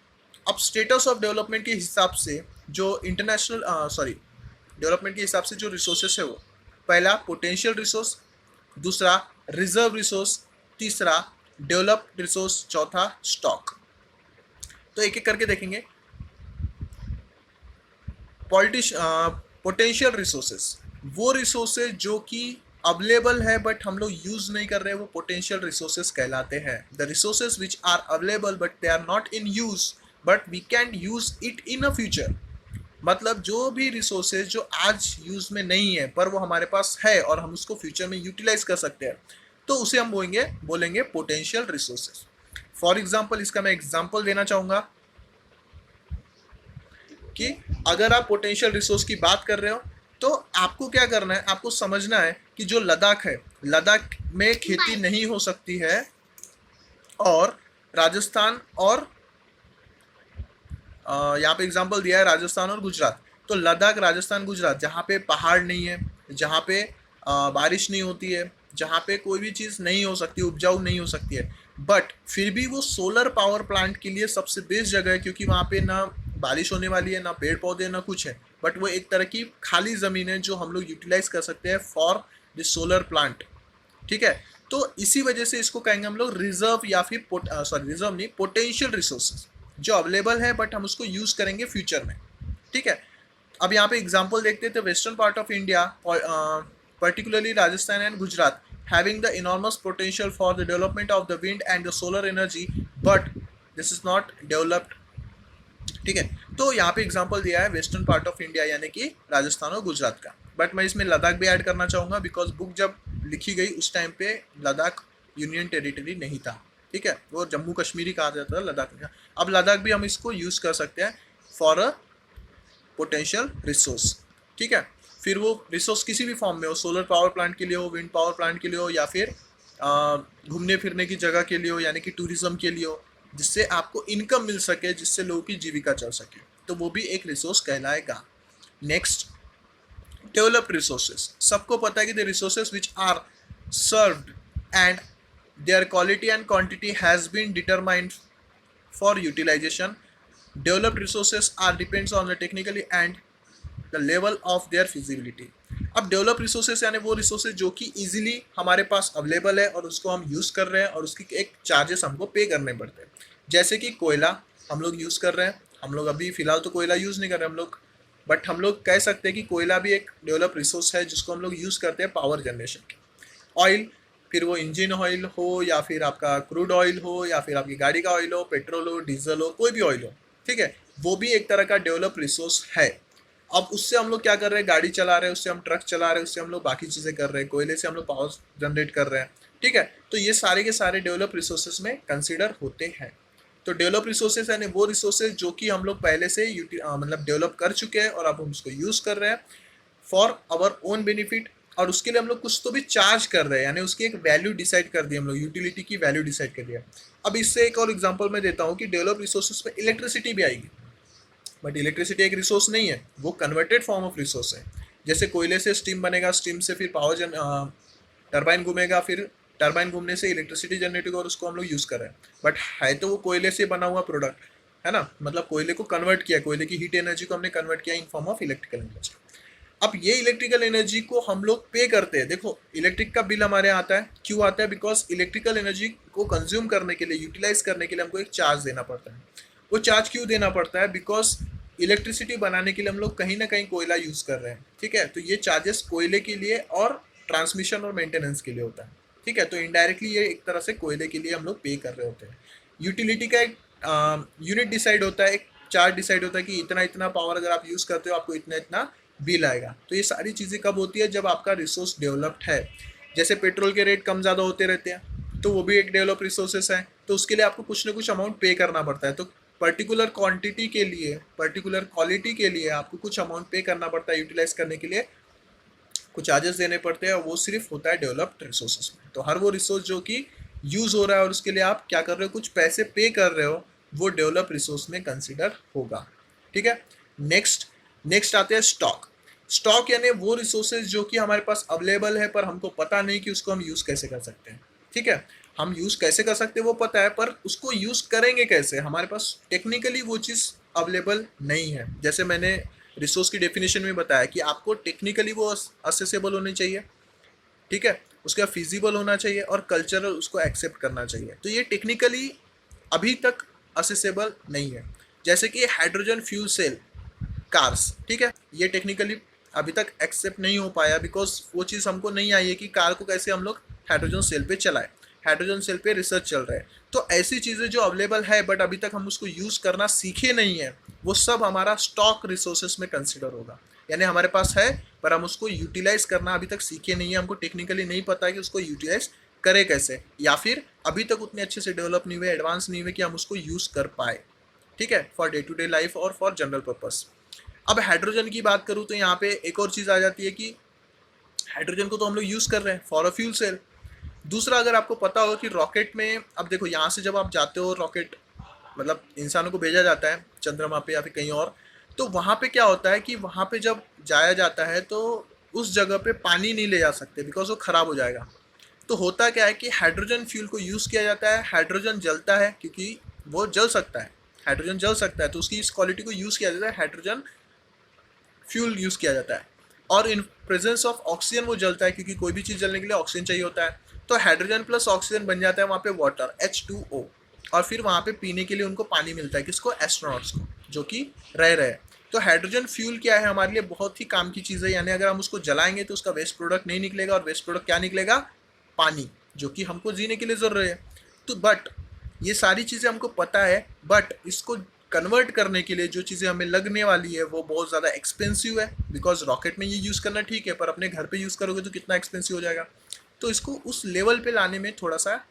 अब स्टेटस ऑफ डेवलपमेंट के हिसाब से जो इंटरनेशनल डेवलपमेंट के हिसाब से जो रिसोर्सेस है, वो पहला पोटेंशियल रिसोर्स, दूसरा रिजर्व रिसोर्स, तीसरा डेवलप्ड रिसोर्स, चौथा स्टॉक। तो एक एक करके देखेंगे। पोटेंशियल रिसोर्सेस, वो रिसोर्सेज जो कि अवेलेबल है बट हम लोग यूज नहीं कर रहे, वो पोटेंशियल रिसोर्सेज कहलाते हैं। The resources which are available but they are not in use but we can use it in a future. मतलब जो भी रिसोर्सेज जो आज यूज में नहीं है पर वो हमारे पास है और हम उसको फ्यूचर में यूटिलाइज कर सकते हैं, तो उसे हम बोलेंगे पोटेंशियल रिसोर्सेज। फॉर एग्जाम्पल, इसका मैं एग्जाम्पल देना चाहूंगा कि अगर आप पोटेंशियल रिसोर्स की बात कर रहे हो तो आपको क्या करना है, आपको समझना है कि जो लद्दाख है, लद्दाख में खेती नहीं हो सकती है, और राजस्थान और यहाँ पे एग्जांपल दिया है राजस्थान और गुजरात। तो लद्दाख, राजस्थान, गुजरात, जहाँ पे पहाड़ नहीं है, जहाँ पे बारिश नहीं होती है, जहाँ पे कोई भी चीज़ नहीं हो सकती, उपजाऊ नहीं हो सकती है, बट फिर भी वो सोलर पावर प्लांट के लिए सबसे बेस्ट जगह है, क्योंकि वहाँ पे ना बारिश होने वाली है, ना पेड़ पौधे, ना कुछ है, बट वो एक तरह की खाली ज़मीन है जो हम लोग यूटिलाइज कर सकते हैं फॉर दिस सोलर प्लांट। ठीक है, तो इसी वजह से इसको कहेंगे हम लोग रिजर्व या फिर रिजर्व नहीं, पोटेंशियल रिसोर्सेज, जो अवेलेबल है बट हम उसको यूज करेंगे फ्यूचर में। ठीक है, अब यहाँ पे एग्जांपल देखते थे। Western part of India, particularly Rajasthan and Gujarat, having the enormous potential for the development of the wind and the solar energy, but this is not developed। ठीक है, तो यहाँ पे एग्जांपल दिया है वेस्टर्न पार्ट ऑफ इंडिया यानी कि राजस्थान और गुजरात का, बट मैं इसमें लद्दाख भी ऐड करना चाहूँगा बिकॉज बुक जब लिखी गई उस टाइम पे लद्दाख यूनियन टेरिटरी नहीं था। ठीक है, वो जम्मू कश्मीर ही कहा जाता था, लद्दाख नहीं। अब लद्दाख भी हम इसको यूज़ कर सकते हैं फॉर अ पोटेंशियल रिसोर्स। ठीक है, फिर वो रिसोर्स किसी भी फॉर्म में हो, सोलर पावर प्लांट के लिए हो, विंड पावर प्लांट के लिए हो, या फिर घूमने फिरने की जगह के लिए हो, यानी कि टूरिज्म के लिए हो, जिससे आपको इनकम मिल सके, जिससे लोगों की जीविका चल सके, तो वो भी एक रिसोर्स कहलाएगा। Next, developed resources. सबको पता है कि the resources which are served and their quality and quantity has been determined for utilization. Developed resources are depends on the technically and the level of their feasibility. अब develop resources यानी वो resources जो कि easily हमारे पास available है और उसको हम यूज़ कर रहे हैं और उसकी एक चार्जेस हमको पे करने पड़ते हैं। जैसे कि कोयला हम लोग यूज़ कर रहे हैं, हम लोग अभी फ़िलहाल तो कोयला यूज़ नहीं कर रहे हम लोग, बट हम लोग कह सकते हैं कि कोयला भी एक डेवलप रिसोर्स है जिसको हम लोग यूज़ करते हैं पावर जनरेशन के। ऑयल, फिर वो इंजन ऑयल हो या फिर आपका क्रूड ऑयल हो या फिर आपकी गाड़ी का ऑयल हो, पेट्रोल हो, डीजल हो, कोई भी ऑयल हो, ठीक है, वो भी एक तरह का डेवलप रिसोर्स है। अब उससे हम लोग क्या कर रहे हैं, गाड़ी चला रहे हैं, उससे हम ट्रक चला रहे हैं, उससे हम लोग बाकी चीज़ें कर रहे हैं, कोयले से हम लोग पावर जनरेट कर रहे हैं, ठीक है। तो ये सारे के सारे डेवलप रिसोर्सेज में कंसिडर होते हैं। तो डेवलप रिसोर्सेज यानी वो रिसोर्सेज जो कि हम लोग पहले से मतलब डेवलप कर चुके हैं और अब हम उसको यूज़ कर रहे हैं फॉर आवर ओन बेनिफिट, और उसके लिए हम लोग कुछ तो भी चार्ज कर रहे हैं, यानी उसकी एक वैल्यू डिसाइड कर दी हम लोग, यूटिलिटी की वैल्यू डिसाइड कर दिया। अब इससे एक और एग्जांपल मैं देता हूँ कि डेवलप रिसोर्सेज में इलेक्ट्रिसिटी भी आएगी, बट इलेक्ट्रिसिटी एक रिसोर्स नहीं है, वो कन्वर्टेड फॉर्म ऑफ रिसोर्स है। जैसे कोयले से स्टीम बनेगा, स्टीम से फिर टरबाइन घूमेगा, फिर टरबाइन घूमने से इलेक्ट्रिसिटी जनरेट होगा और उसको हम लोग यूज़ कर रहे हैं, बट है तो वो कोयले से बना हुआ प्रोडक्ट है ना, मतलब कोयले को कन्वर्ट किया, कोयले की हीट एनर्जी को हमने कन्वर्ट किया इन फॉर्म ऑफ इलेक्ट्रिकल एनर्जी। अब ये इलेक्ट्रिकल एनर्जी को हम लोग पे करते हैं। देखो इलेक्ट्रिक का बिल हमारे यहाँ आता है, क्यों आता है? बिकॉज इलेक्ट्रिकल एनर्जी को कंज्यूम करने के लिए, यूटिलाइज करने के लिए हमको एक चार्ज देना पड़ता है। वो चार्ज क्यों देना पड़ता है? बिकॉज इलेक्ट्रिसिटी बनाने के लिए हम लोग कहीं ना कहीं कोयला यूज़ कर रहे हैं, ठीक है। तो ये चार्जेस कोयले के लिए और ट्रांसमिशन और मेंटेनेंस के लिए होता है, ठीक है। तो इनडायरेक्टली ये एक तरह से कोयले के लिए हम लोग पे कर रहे होते हैं। यूटिलिटी का एक यूनिट डिसाइड होता है, एक चार्ज डिसाइड होता है कि इतना इतना पावर अगर आप यूज़ करते हो आपको इतना इतना बिल आएगा। तो ये सारी चीज़ें कब होती है? जब आपका रिसोर्स डेवलप्ड है। जैसे पेट्रोल के रेट कम ज़्यादा होते रहते हैं, तो वो भी एक डेवलप रिसोर्सेस है, तो उसके लिए आपको कुछ ना कुछ अमाउंट पे करना पड़ता है। तो पर्टिकुलर क्वांटिटी के लिए, पर्टिकुलर क्वालिटी के लिए आपको कुछ अमाउंट पे करना पड़ता है, यूटिलाइज करने के लिए कुछ चार्जेस देने पड़ते हैं, वो सिर्फ होता है डेवलप्ड रिसोर्सेज में। तो हर वो रिसोर्स जो कि यूज़ हो रहा है और उसके लिए आप क्या कर रहे हो, कुछ पैसे पे कर रहे हो, वो डेवलप रिसोर्स में कंसिडर होगा, ठीक है। नेक्स्ट आते हैं स्टॉक। स्टॉक यानी वो रिसोर्सेज जो कि हमारे पास अवेलेबल है पर हमको पता नहीं कि उसको हम यूज़ कैसे कर सकते हैं, ठीक है। हम यूज़ कैसे कर सकते हैं वो पता है, पर उसको यूज़ करेंगे कैसे, हमारे पास टेक्निकली वो चीज़ अवेलेबल नहीं है। जैसे मैंने रिसोर्स की डेफिनेशन में बताया कि आपको टेक्निकली वो असेसेबल होनी चाहिए, ठीक है, उसका फिजिबल होना चाहिए और कल्चरल उसको एक्सेप्ट करना चाहिए। तो ये टेक्निकली अभी तक असेसेबल नहीं है। जैसे कि हाइड्रोजन फ्यूल सेल कार्स, ठीक है, ये टेक्निकली अभी तक एक्सेप्ट नहीं हो पाया बिकॉज वो चीज़ हमको नहीं आई है कि कार को कैसे हम लोग हाइड्रोजन सेल पे चलाएं। हाइड्रोजन सेल पे रिसर्च चल रहा है। तो ऐसी चीज़ें जो अवेलेबल है बट अभी तक हम उसको यूज़ करना सीखे नहीं है, वो सब हमारा स्टॉक रिसोर्सेस में कंसिडर होगा। यानी हमारे पास है पर हम उसको यूटिलाइज करना अभी तक सीखे नहीं है, हमको टेक्निकली नहीं पता है कि उसको यूटिलाइज करे कैसे, या फिर अभी तक उतने अच्छे से डेवलप नहीं हुए, एडवांस नहीं हुए कि हम उसको यूज़ कर पाए, ठीक है, for day to day life और फॉर जनरल पर्पस। अब हाइड्रोजन की बात करूँ तो यहाँ पे एक और चीज़ आ जाती है कि हाइड्रोजन को तो हम लोग यूज़ कर रहे हैं फॉर अ फ्यूल सेल। दूसरा, अगर आपको पता हो कि रॉकेट में, अब देखो यहाँ से जब आप जाते हो, रॉकेट मतलब इंसानों को भेजा जाता है चंद्रमा पे या फिर कहीं और, तो वहाँ पे क्या होता है कि वहाँ पे जब जाया जाता है तो उस जगह पे पानी नहीं ले जा सकते बिकॉज वो ख़राब हो जाएगा। तो होता क्या है कि हाइड्रोजन फ्यूल को यूज़ किया जाता है। हाइड्रोजन जलता है क्योंकि वो जल सकता है, हाइड्रोजन जल सकता है, तो उसकी इस क्वालिटी को यूज़ किया जाता है, हाइड्रोजन फ्यूल यूज़ किया जाता है। और इन प्रेजेंस ऑफ ऑक्सीजन वो जलता है क्योंकि कोई भी चीज़ जलने के लिए ऑक्सीजन चाहिए होता है। तो हाइड्रोजन प्लस ऑक्सीजन बन जाता है वहाँ पे वाटर, H2O, और फिर वहाँ पे पीने के लिए उनको पानी मिलता है, किसको? एस्ट्रोनॉट्स को, जो कि रह रहे हैं। तो हाइड्रोजन फ्यूल क्या है? हमारे लिए बहुत ही काम की चीज़ है। यानी अगर हम उसको जलाएंगे तो उसका वेस्ट प्रोडक्ट नहीं निकलेगा, और वेस्ट प्रोडक्ट क्या निकलेगा? पानी, जो कि हमको जीने के लिए ज़रूरी है। तो बट ये सारी चीज़ें हमको पता है, बट इसको कन्वर्ट करने के लिए जो चीज़ें हमें लगने वाली है वो बहुत ज़्यादा एक्सपेंसिव है। बिकॉज रॉकेट में ये यूज़ करना ठीक है, पर अपने घर पे यूज़ करोगे तो कितना एक्सपेंसिव हो जाएगा। तो इसको उस लेवल पे लाने में थोड़ा सा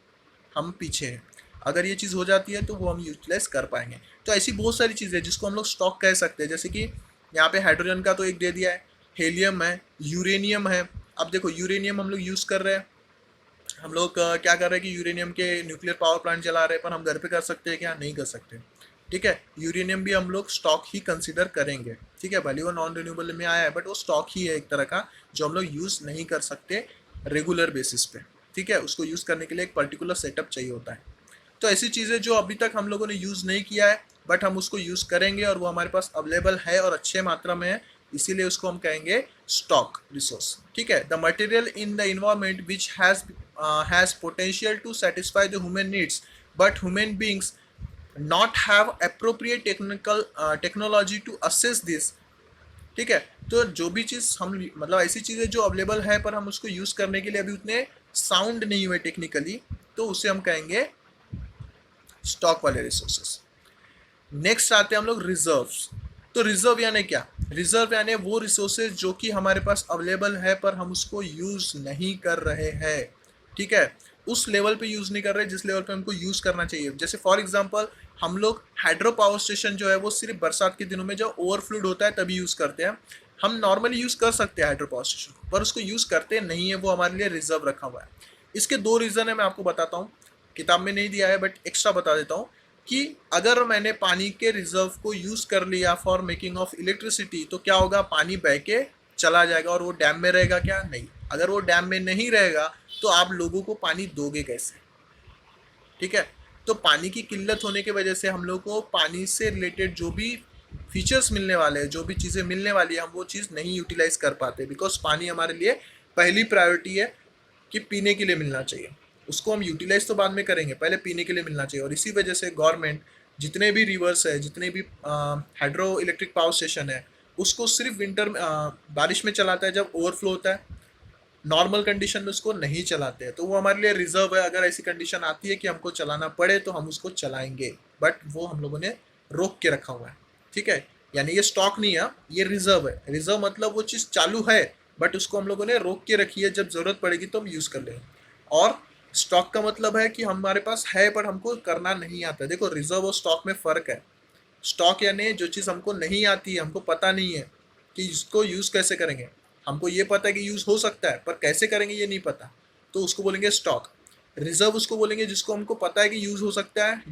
हम पीछे हैं। अगर ये चीज़ हो जाती है तो वो हम यूटिलाइज कर पाएंगे। तो ऐसी बहुत सारी चीज़ें हैं जिसको हम लोग स्टॉक कह सकते हैं। जैसे कि यहाँ पे हाइड्रोजन का तो एक दे दिया है, हेलियम है, यूरेनियम है। अब देखो यूरेनियम हम लोग यूज़ कर रहे हैं, हम लोग क्या कर रहे हैं कि यूरेनियम के न्यूक्लियर पावर प्लांट चला रहे हैं, पर हम घर पे कर सकते हैं क्या? नहीं कर सकते। ठीक है, यूरेनियम भी हम लोग स्टॉक ही कंसिडर करेंगे। ठीक है, भले वो नॉन रिन्यूएबल में आया है, बट वो स्टॉक ही है एक तरह का, जो हम लोग यूज़ नहीं कर सकते रेगुलर बेसिस पे। ठीक है, उसको यूज़ करने के लिए एक पर्टिकुलर सेटअप चाहिए होता है। तो ऐसी चीज़ें जो अभी तक हम लोगों ने यूज़ नहीं किया है, बट हम उसको यूज़ करेंगे और वो हमारे पास अवेलेबल है और अच्छे मात्रा में है, इसीलिए उसको हम कहेंगे स्टॉक रिसोर्स। ठीक है, the material in the environment which has potential to satisfy the human needs but human beings not have appropriate technology to access this. ठीक है, तो जो भी चीज़ हम मतलब ऐसी चीज़ें जो अवेलेबल है पर हम उसको यूज़ करने के लिए अभी उतने साउंड नहीं हुए टेक्निकली, तो उसे हम कहेंगे स्टॉक वाले रिसोर्सेस। नेक्स्ट आते हैं हम लोग रिजर्व्स। तो रिजर्व यानी क्या? रिजर्व यानी वो रिसोर्सेज जो कि हमारे पास अवेलेबल है पर हम उसको यूज नहीं कर रहे हैं। ठीक है, उस लेवल पे यूज नहीं कर रहे जिस लेवल पे हमको यूज करना चाहिए। जैसे फॉर एग्जांपल हम लोग हाइड्रो पावर स्टेशन जो है वो सिर्फ बरसात के दिनों में जब ओवरफ्लूड होता है तभी यूज करते हैं। हम नॉर्मली यूज कर सकते हैं हाइड्रो पावर स्टेशन, पर उसको यूज करते नहीं है, वो हमारे लिए रिजर्व रखा हुआ है। इसके दो रीजन है, मैं आपको बताता हूँ, किताब में नहीं दिया है बट एक्स्ट्रा बता देता हूँ कि अगर मैंने पानी के रिजर्व को यूज़ कर लिया फॉर मेकिंग ऑफ इलेक्ट्रिसिटी तो क्या होगा? पानी बह के चला जाएगा और वो डैम में रहेगा क्या? नहीं। अगर वो डैम में नहीं रहेगा तो आप लोगों को पानी दोगे कैसे? ठीक है, तो पानी की किल्लत होने की वजह से हम लोग को पानी से रिलेटेड जो भी फीचर्स मिलने वाले हैं, जो भी चीज़ें मिलने वाली है, हम वो चीज़ नहीं यूटिलाइज कर पाते, बिकॉज पानी हमारे लिए पहली प्रायोरिटी है कि पीने के लिए मिलना चाहिए। उसको हम यूटिलाइज तो बाद में करेंगे, पहले पीने के लिए मिलना चाहिए। और इसी वजह से गवर्नमेंट जितने भी रिवर्स है, जितने भी हाइड्रो इलेक्ट्रिक पावर स्टेशन है, उसको सिर्फ विंटर में बारिश में चलाता है जब ओवरफ्लो होता है। नॉर्मल कंडीशन में उसको नहीं चलाते हैं, तो वो हमारे लिए रिजर्व है। अगर ऐसी कंडीशन आती है कि हमको चलाना पड़े तो हम उसको चलाएंगे, बट वो हम लोगों ने रोक के रखा हुआ है। ठीक है, यानी ये स्टॉक नहीं है, ये रिजर्व है। रिजर्व मतलब वो चीज़ चालू है बट उसको हम लोगों ने रोक के रखी है, जब ज़रूरत पड़ेगी तो हम यूज़ कर लेंगे। और स्टॉक का मतलब है कि हमारे पास है पर हमको करना नहीं आता। देखो, रिजर्व और स्टॉक में फ़र्क है। स्टॉक यानी जो चीज़ हमको नहीं आती है, हमको पता नहीं है कि इसको यूज़ कैसे करेंगे। हमको ये पता है कि यूज़ हो सकता है, पर कैसे करेंगे ये नहीं पता, तो उसको बोलेंगे स्टॉक। रिजर्व उसको बोलेंगे जिसको हमको पता है कि यूज़ हो सकता है,